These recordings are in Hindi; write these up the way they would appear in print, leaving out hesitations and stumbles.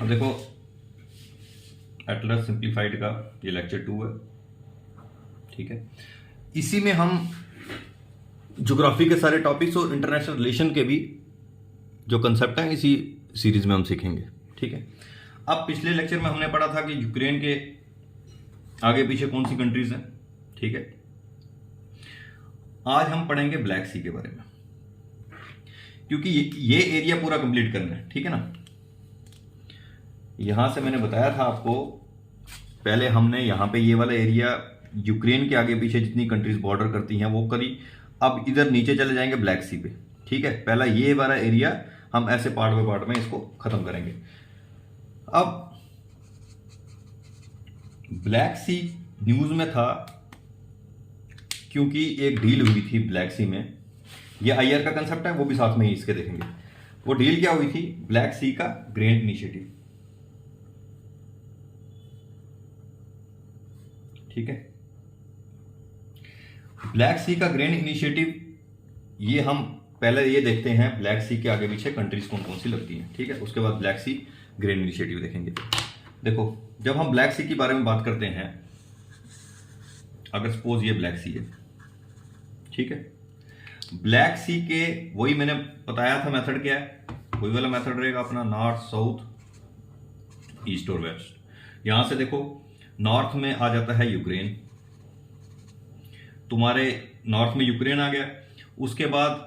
अब देखो, एटलस सिंप्लीफाइड का ये लेक्चर 2 है, ठीक है। इसी में हम ज्योग्राफी के सारे टॉपिक्स और इंटरनेशनल रिलेशन के भी जो कंसेप्ट हैं इसी सीरीज में हम सीखेंगे, ठीक है। अब पिछले लेक्चर में हमने पढ़ा था कि यूक्रेन के आगे पीछे कौन सी कंट्रीज हैं, ठीक है। आज हम पढ़ेंगे ब्लैक सी के बारे में, क्योंकि ये एरिया पूरा कंप्लीट करना है, ठीक है ना। यहां से मैंने बताया था आपको, पहले हमने यहां पे ये वाला एरिया यूक्रेन के आगे पीछे जितनी कंट्रीज बॉर्डर करती हैं वो करी। अब इधर नीचे चले जाएंगे ब्लैक सी पे, ठीक है। पहला ये वाला एरिया हम ऐसे पार्ट बाय पार्ट में इसको खत्म करेंगे। अब ब्लैक सी न्यूज में था क्योंकि एक डील हुई थी ब्लैक सी में। ये आईआर का कंसेप्ट है, वो भी साथ में ही इसके देखेंगे। वो डील क्या हुई थी? ब्लैक सी का ग्रेन इनिशिएटिव, ठीक है। ब्लैक सी का ग्रेन इनिशिएटिव, ये हम पहले ये देखते हैं ब्लैक सी के आगे पीछे कंट्रीज कौन कौन सी लगती हैं, ठीक है। उसके बाद ब्लैक सी ग्रेन इनिशिएटिव देखेंगे। देखो, जब हम ब्लैक सी के बारे में बात करते हैं, अगर सपोज ये ब्लैक सी है, ठीक है। ब्लैक सी के वही मैंने बताया था मेथड क्या है, वही वाला मेथड रहेगा अपना, नॉर्थ साउथ ईस्ट और वेस्ट। यहां से देखो, नॉर्थ में आ जाता है यूक्रेन, तुम्हारे नॉर्थ में यूक्रेन आ गया। उसके बाद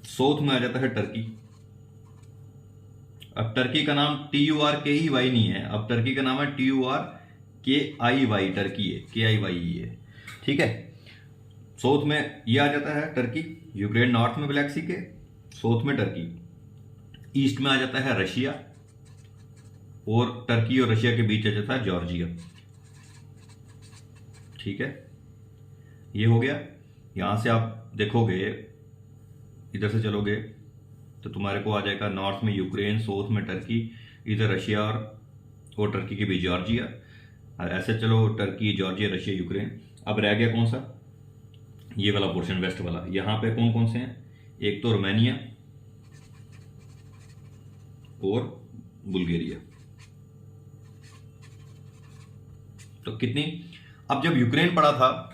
साउथ में आ जाता है टर्की। अब टर्की का नाम TURKEY नहीं है, अब टर्की का नाम है TURKIY, टर्की है, KIYE है, ठीक है। साउथ में ये आ जाता है टर्की, यूक्रेन नॉर्थ में ब्लैक सी के, साउथ में टर्की। ईस्ट में आ जाता है रशिया, और टर्की और रशिया के बीच आ जाता है जॉर्जिया, ठीक है। ये हो गया। यहां से आप देखोगे, इधर से चलोगे तो तुम्हारे को आ जाएगा नॉर्थ में यूक्रेन, साउथ में टर्की, इधर रशिया और टर्की के बीच जॉर्जिया। ऐसे चलो, टर्की, जॉर्जिया, रशिया, यूक्रेन। अब रह गया कौन सा? ये वाला पोर्शन, वेस्ट वाला। यहां पे कौन कौन से हैं? एक तो रोमानिया और बुल्गारिया। तो कितनी? अब जब यूक्रेन पढ़ा था,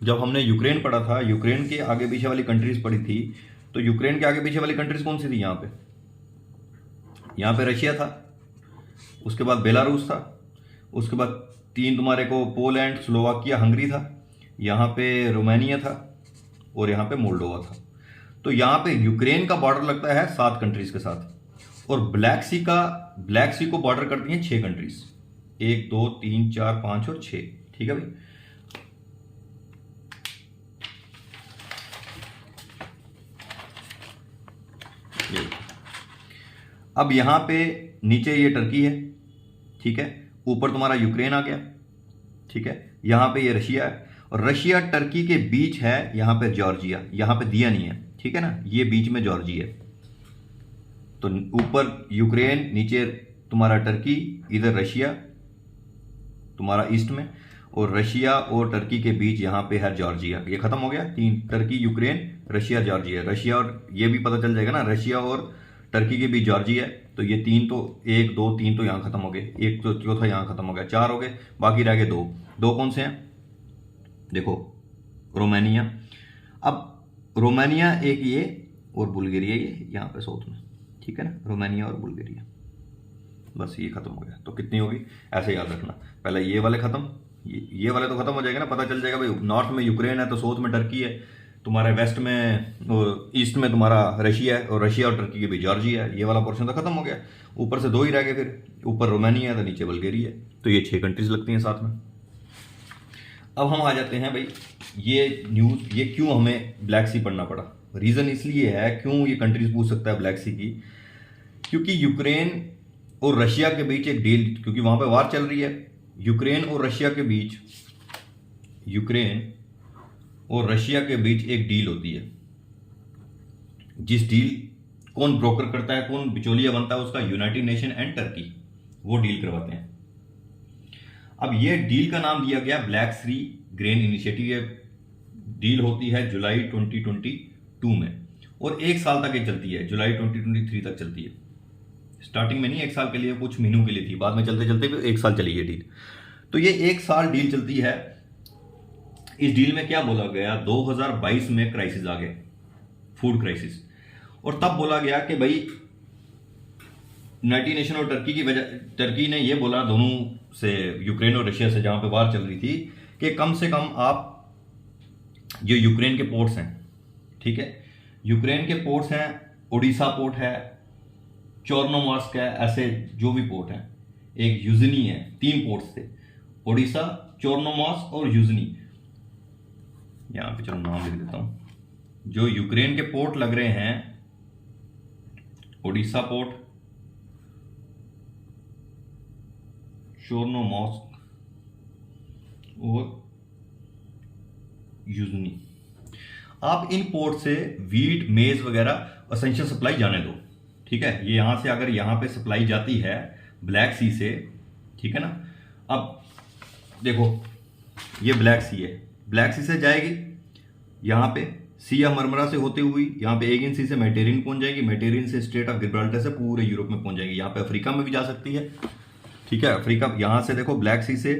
जब हमने यूक्रेन पढ़ा था, यूक्रेन के आगे पीछे वाली कंट्रीज पढ़ी थी, तो यूक्रेन के आगे पीछे वाली कंट्रीज कौन सी थी? यहां पे रशिया था, उसके बाद बेलारूस था, उसके बाद 3 तुम्हारे को पोलैंड, स्लोवाकिया, हंगरी था, यहां पे रोमानिया था, और यहां पे मोल्डोवा था। तो यहां पे यूक्रेन का बॉर्डर लगता है 7 कंट्रीज के साथ, और ब्लैक सी को बॉर्डर करती हैं 6 कंट्रीज, 1 2 3 4 5 और 6, ठीक है भाई। अब यहां पे नीचे ये टर्की है, ठीक है, ऊपर तुम्हारा यूक्रेन आ गया, ठीक है। यहां पे ये रशिया है, और रशिया टर्की के बीच है यहां पे जॉर्जिया, यहां पे दिया नहीं है, ठीक है ना, ये बीच में जॉर्जिया है। तो ऊपर यूक्रेन, नीचे तुम्हारा टर्की, इधर रशिया तुम्हारा ईस्ट में, और रशिया और टर्की के बीच यहां पे है जॉर्जिया। ये खत्म हो गया, 3, Turkey, Ukraine, Russia, Georgia. Russia, और ये भी पता चल जाएगा ना, रशिया और टर्की के बीच जॉर्जिया है। तो ये 3 तो 1 2 3 तो यहां खत्म हो गए, एक तो चौथा यहां खत्म हो गया, 4 हो गए, बाकी रह गए 2। 2 कौन से हैं? देखो, रोमानिया। अब रोमानिया एक ये, और बुल्गारिया ये यहां पे साउथ में, ठीक है ना, रोमानिया और बुल्गारिया। बस ये खत्म हो गया। तो कितनी होगी? ऐसे याद रखना, पहले ये वाले खत्म, ये वाले तो खत्म हो जाएगा ना, पता चल जाएगा भाई नॉर्थ में यूक्रेन है तो साउथ में टर्की है, तुम्हारे वेस्ट में ईस्ट में तुम्हारा रशिया है, और रशिया और टर्की के बीच जॉर्जिया है। ये वाला पोर्शन तो खत्म हो गया, ऊपर से 2 ही रह गए, फिर ऊपर रोमानिया है तो नीचे बुल्गारिया है। तो ये 6 कंट्रीज लगती हैं साथ में। अब हम आ जाते हैं भाई, ये न्यूज, ये क्यों हमें ब्लैक सी पढ़ना पड़ा? रीजन इसलिए है, क्यों ये कंट्रीज पूछ सकता है ब्लैक सी की, क्योंकि यूक्रेन और रशिया के बीच एक डील, क्योंकि वहां पे वार चल रही है, यूक्रेन और रशिया के बीच, यूक्रेन और रशिया के बीच एक डील होती है। जिस डील, कौन ब्रोकर करता है, कौन बिचौलिया बनता है उसका? यूनाइटेड नेशन एंड टर्की, वो डील करवाते हैं। अब ये डील का नाम दिया गया ब्लैक सी ग्रेन इनिशिएटिव। ये डील होती है जुलाई 2022 में, और 1 साल तक ये चलती है, जुलाई 2023 तक चलती है, स्टार्टिंग में नहीं, 1 साल के लिए, कुछ महीनों के लिए थी, बाद में चलते चलते 1 साल चली ये डील। तो ये 1 साल डील चलती है। इस डील में क्या बोला गया, 2022 में क्राइसिस आ गया, फूड क्राइसिस, और तब बोला गया कि भाई यूनाइटेड नेशन और टर्की की वजह, टर्की ने ये बोला दोनों से, यूक्रेन और रशिया से जहां पे वार चल रही थी, कि कम से कम आप जो यूक्रेन के पोर्ट्स हैं, ठीक है, यूक्रेन के पोर्ट्स हैं, ओडिशा पोर्ट है, चोर्नोमॉर्स्क है, ऐसे जो भी पोर्ट हैं, एक यूजनी है, 3 पोर्ट्स थे, ओडिशा, चोर्नोमॉर्स्क और यूजनी। यहां पे चलो नाम लिख देता हूं। जो यूक्रेन के पोर्ट लग रहे हैं, ओडिशा पोर्ट, चोर्नोमॉर्स्क और यूजनी, आप इन पोर्ट से वीट, मेज वगैरह असेंशियल सप्लाई जाने दो, ठीक है। ये यहां से अगर यहां पे सप्लाई जाती है ब्लैक सी से, ठीक है ना। अब देखो ये ब्लैक सी है, ब्लैक सी से जाएगी यहां पे सिया मरमरा से होते हुई यहाँ पे एगिन सी से मेडिटेरियन पहुंच जाएगी, मेडिटेरियन से स्ट्रेट ऑफ गिब्राल्टर से पूरे यूरोप में पहुंच जाएगी, यहाँ पे अफ्रीका में भी जा सकती है, ठीक है। अफ्रीका यहां से देखो ब्लैक सी से,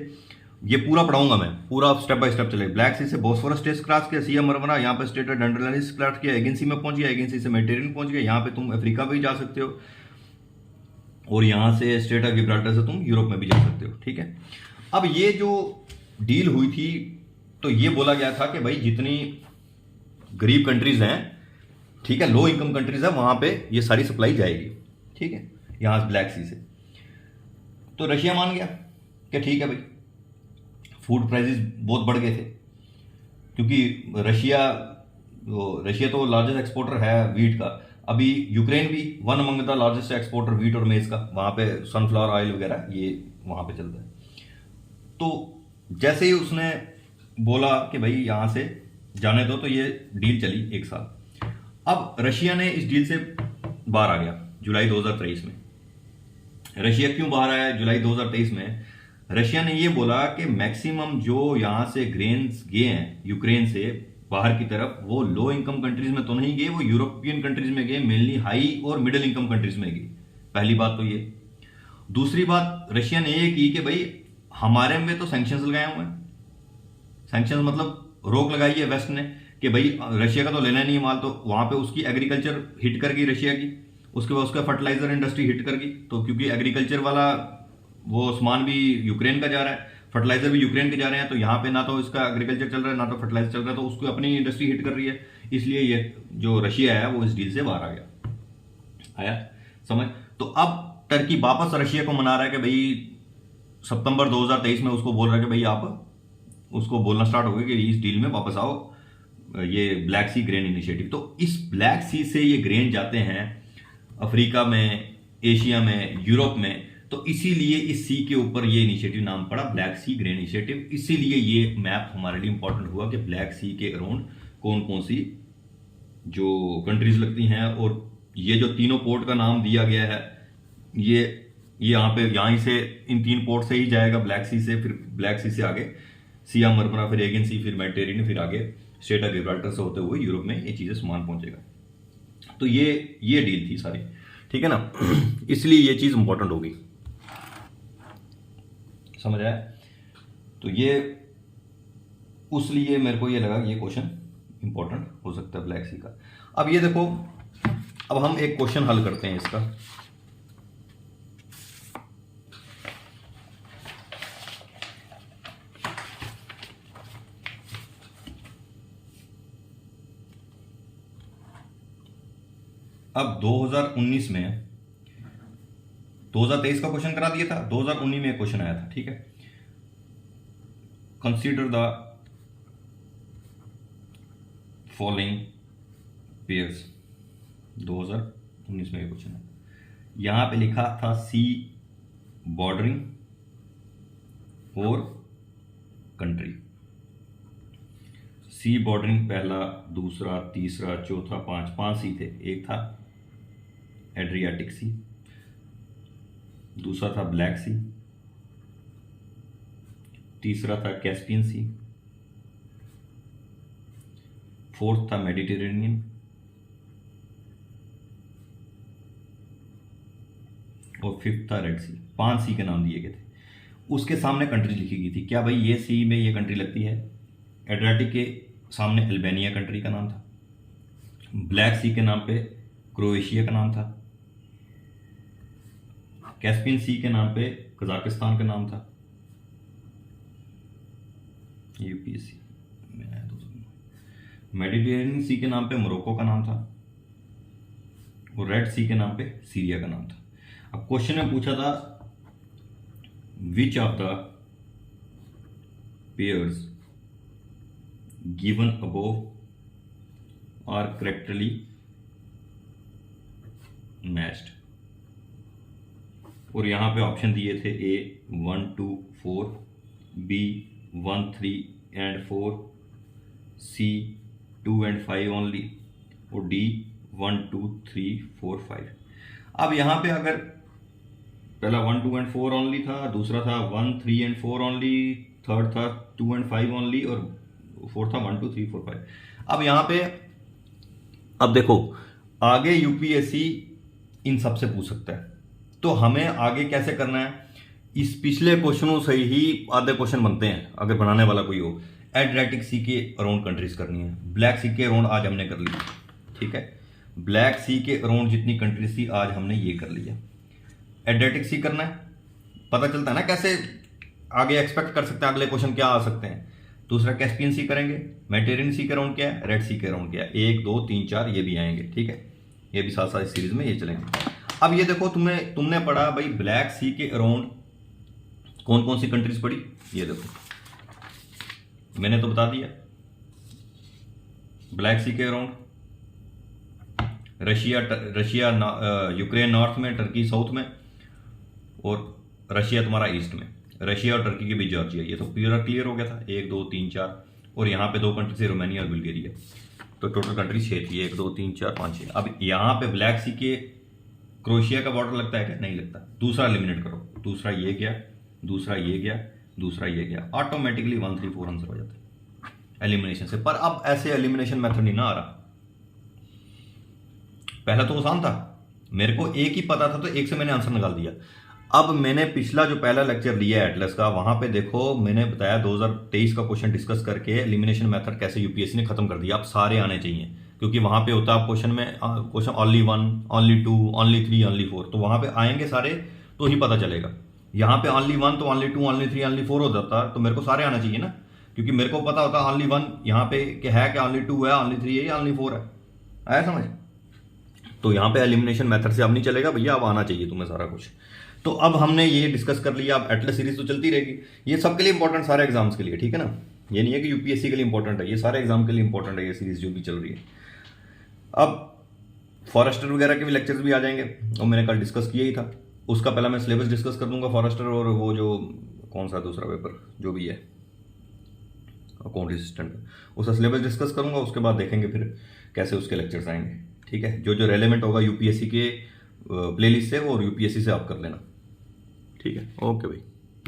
ये पूरा पढ़ाऊंगा मैं, पूरा स्टेप बाय स्टेप चलेगा। ब्लैक सी से बोस्फोरस टेस्ट क्रॉस किया, सिया मरमरा यहाँ पे स्ट्रेट ऑफ डंडरलिस क्रॉस किया, एगिन सी में पहुंच गया, एगिन सी से मेडिटेरियन पहुंच गया, यहाँ पे तुम अफ्रीका भी जा सकते हो, और यहां से स्ट्रेट ऑफ गिब्राल्टर से तुम यूरोप में भी जा सकते हो, ठीक है। अब ये जो डील हुई थी, तो ये बोला गया था कि भाई जितनी गरीब कंट्रीज हैं, ठीक है, लो इनकम कंट्रीज है, वहां पे ये सारी सप्लाई जाएगी, ठीक है, यहां से ब्लैक सी से। तो रशिया मान गया कि ठीक है भाई, फूड प्राइसेस बहुत बढ़ गए थे, क्योंकि रशिया तो लार्जेस्ट एक्सपोर्टर है वीट का। अभी यूक्रेन भी one among the largest exporter wheat और मेज का, वहां पे सनफ्लावर ऑयल वगैरह ये वहां पे चलता है। तो जैसे ही उसने बोला कि भाई यहां से जाने दो, तो ये डील चली 1 साल। अब रशिया ने इस डील से बाहर आ गया जुलाई 2023 में। रशिया क्यों बाहर आया जुलाई 2023 में? रशिया ने ये बोला कि मैक्सिमम जो यहां से ग्रेन्स गए हैं यूक्रेन से बाहर की तरफ, वो लो इनकम कंट्रीज में तो नहीं गए, वो यूरोपियन कंट्रीज में गए, मेनली हाई और मिडिल इनकम कंट्रीज में गए। पहली बात तो ये। दूसरी बात रशिया ने ये की कि भाई हमारे में तो सैंक्शंस लगाए हुए हैं, सैंक्शंस मतलब रोक लगाई है वेस्ट ने कि भाई रशिया का तो लेना नहीं है माल, तो वहां पे उसकी एग्रीकल्चर हिट कर गई रशिया की, उसके बाद उसका फर्टिलाइजर इंडस्ट्री हिट कर गई। तो क्योंकि एग्रीकल्चर वाला वो सामान भी यूक्रेन का जा रहा है, फर्टिलाइजर भी यूक्रेन के जा रहे हैं, तो यहाँ पे ना तो इसका एग्रीकल्चर चल रहा है ना तो फर्टिलाइजर चल रहा है, तो उसको अपनी इंडस्ट्री हिट कर रही है। इसलिए ये जो रशिया है वो इस डील से बाहर आ गया। आया समझ? तो अब टर्की वापस रशिया को मना रहा है कि भाई सितंबर 2023 में उसको बोल रहा है कि भाई आप उसको बोलना स्टार्ट हो गया कि इस डील में वापस आओ, ये ब्लैक सी ग्रेन इनिशिएटिव। तो इस ब्लैक सी से ये ग्रेन जाते हैं अफ्रीका में, एशिया में, यूरोप में, तो इसीलिए इस सी के ऊपर ये इनिशिएटिव नाम पड़ा ब्लैक सी ग्रेन इनिशिएटिव। इसीलिए ये मैप हमारे लिए इंपॉर्टेंट हुआ कि ब्लैक सी के अराउंड कौन कौन सी जो कंट्रीज लगती हैं, और ये जो तीनों पोर्ट का नाम दिया गया है, ये यहाँ पे यहीं से इन 3 पोर्ट से ही जाएगा, ब्लैक सी से, फिर ब्लैक सी से आगे सिया मरमरा, फिर एगिन सी, फिर मेडिटेरियन, फिर आगे स्ट्रेट ऑफ गिब्राल्टर से होते हुए यूरोप में ये चीजें सामान पहुंचेगा। तो ये डील थी सारी, ठीक है ना। इसलिए ये चीज इंपॉर्टेंट होगी, समझ आया? तो ये उसलिए मेरे को ये लगा ये क्वेश्चन इंपॉर्टेंट हो सकता है ब्लैक सी का। अब ये देखो, अब हम एक क्वेश्चन हल करते हैं इसका। अब 2019 में 2023 का क्वेश्चन करा दिया था, 2019 में एक क्वेश्चन आया था, ठीक है। कंसीडर द फॉलोइंग पेयर्स, 2019 में एक क्वेश्चन है। यहां पे लिखा था सी बॉर्डरिंग और कंट्री। सी बॉर्डरिंग पहला, दूसरा, तीसरा, चौथा, 5 सी थे। एक था एड्रियाटिक सी, दूसरा था ब्लैक सी, तीसरा था कैस्पियन सी, फोर्थ था मेडिटेरेनियन, और फिफ्थ था रेड सी। 5 सी के नाम दिए गए थे, उसके सामने कंट्री लिखी गई थी। क्या भाई ये सी में ये कंट्री लगती है? एड्रियाटिक के सामने अल्बानिया कंट्री का नाम था, ब्लैक सी के नाम पे क्रोएशिया का नाम था, कैस्पियन सी के नाम पे कजाकिस्तान का नाम था, यूपीएससी, मेडिटेरेनियन सी के नाम पे मोरक्को का नाम था, और रेड सी के नाम पे सीरिया का नाम था। अब क्वेश्चन में पूछा था which of the pairs given above are correctly matched, और यहां पे ऑप्शन दिए थे A 1 2 4, B 1 3 and 4, C 2 and 5 only, और डी 1 2 3 4 5। अब यहाँ पे अगर पहला 1 2 and 4 ओनली था, दूसरा था 1 3 and 4 ओनली, थर्ड था 2 and 5 ओनली, और फोर्थ था 1 2 3 4 5। अब यहाँ पे अब देखो आगे यूपीएससी इन सब से पूछ सकता है, तो हमें आगे कैसे करना है? इस पिछले क्वेश्चनों से ही आधे क्वेश्चन बनते हैं अगर बनाने वाला कोई हो। एड्रियाटिक सी के अराउंड कंट्रीज करनी है, ब्लैक सी के अराउंड आज हमने कर ली, ठीक है। ब्लैक सी के अराउंड जितनी कंट्रीज थी आज हमने ये कर लिया। एड्रियाटिक सी करना है, पता चलता है ना कैसे आगे एक्सपेक्ट कर सकते हैं अगले क्वेश्चन क्या आ सकते हैं। दूसरा कैस्पियन सी करेंगे, मेडिटेरेनियन सी के अराउंड क्या है, रेड सी के अराउंड क्या है, 1 2 3 4 ये भी आएंगे, ठीक है। ये भी साथ साथ इस सीरीज में ये चलेंगे। अब ये देखो तुमने पढ़ा भाई ब्लैक सी के अराउंड कौन कौन सी कंट्रीज पढ़ी, ये देखो मैंने तो बता दिया। ब्लैक सी के अराउंड रशिया यूक्रेन नॉर्थ में, टर्की साउथ में, और रशिया तुम्हारा ईस्ट में। रशिया और टर्की के बीच जॉर्जिया, ये तो पूरा क्लियर हो गया था। 1 2 3 4, और यहाँ पे 2 कंट्री थी रोमानिया और बुल्गारिया, तो टोटल कंट्री 6 थी, 1 2 3 4 5 6। अब यहाँ पे ब्लैक सी के क्रोएशिया का बॉर्डर लगता है क्या? नहीं लगता। दूसरा एलिमिनेट करो, दूसरा ये गया, दूसरा ये गया, दूसरा ये गया, ऑटोमेटिकली 1 3 4 आंसर हो जाता है एलिमिनेशन से। पर अब ऐसे एलिमिनेशन मेथड नहीं ना आ रहा। पहला तो आसान था, मेरे को एक ही पता था तो एक से मैंने आंसर निकाल दिया। अब मैंने पिछला जो पहला लेक्चर लिया है एटलस का, वहां पे देखो मैंने बताया 2023 का क्वेश्चन डिस्कस करके एलिमिनेशन मेथड कैसे यूपीएससी ने खत्म कर दिया। अब सारे आने चाहिए, क्योंकि वहां पे होता है क्वेश्चन में question only 1 only 2 only 3 only 4, तो वहां पे आएंगे सारे तो ही पता चलेगा। यहाँ पे ओनली 1 तो ओनली 2 ओनली 3 ओनली 4 हो जाता, तो मेरे को सारे आना चाहिए ना, क्योंकि मेरे को पता होता ओनली 1 यहाँ पे क्या है, क्या ओनली 2 है, ओनली 3 है या ओनली 4 है। आया समझ? तो यहाँ पे एलिमिनेशन मेथड से अब नहीं चलेगा भैया, अब आना चाहिए तुम्हें सारा कुछ। तो अब हमने ये डिस्कस कर लिया। अब एटलस सीरीज तो चलती रहेगी, ये सबके लिए इंपॉर्टेंट, सारे एग्जाम्स के लिए, ठीक है ना। ये नहीं है कि यूपीएससी के लिए इंपॉर्टेंट है, ये सारे एग्जाम के लिए इंपॉर्टेंट है ये सीरीज जो भी चल रही है। अब फॉरेस्टर वगैरह के भी लेक्चर्स भी आ जाएंगे, और मैंने कल डिस्कस किया ही था। उसका पहला मैं सिलेबस डिस्कस कर दूंगा फॉरेस्टर, और वो जो कौन सा दूसरा पेपर जो भी है अकाउंट असिस्टेंट, उसका सिलेबस डिस्कस करूंगा। उसके बाद देखेंगे फिर कैसे उसके लेक्चर्स आएंगे, ठीक है। जो जो रेलेवेंट होगा यूपीएससी के प्लेलिस्ट से और यूपीएससी से आप कर लेना, ठीक है। ओके भाई।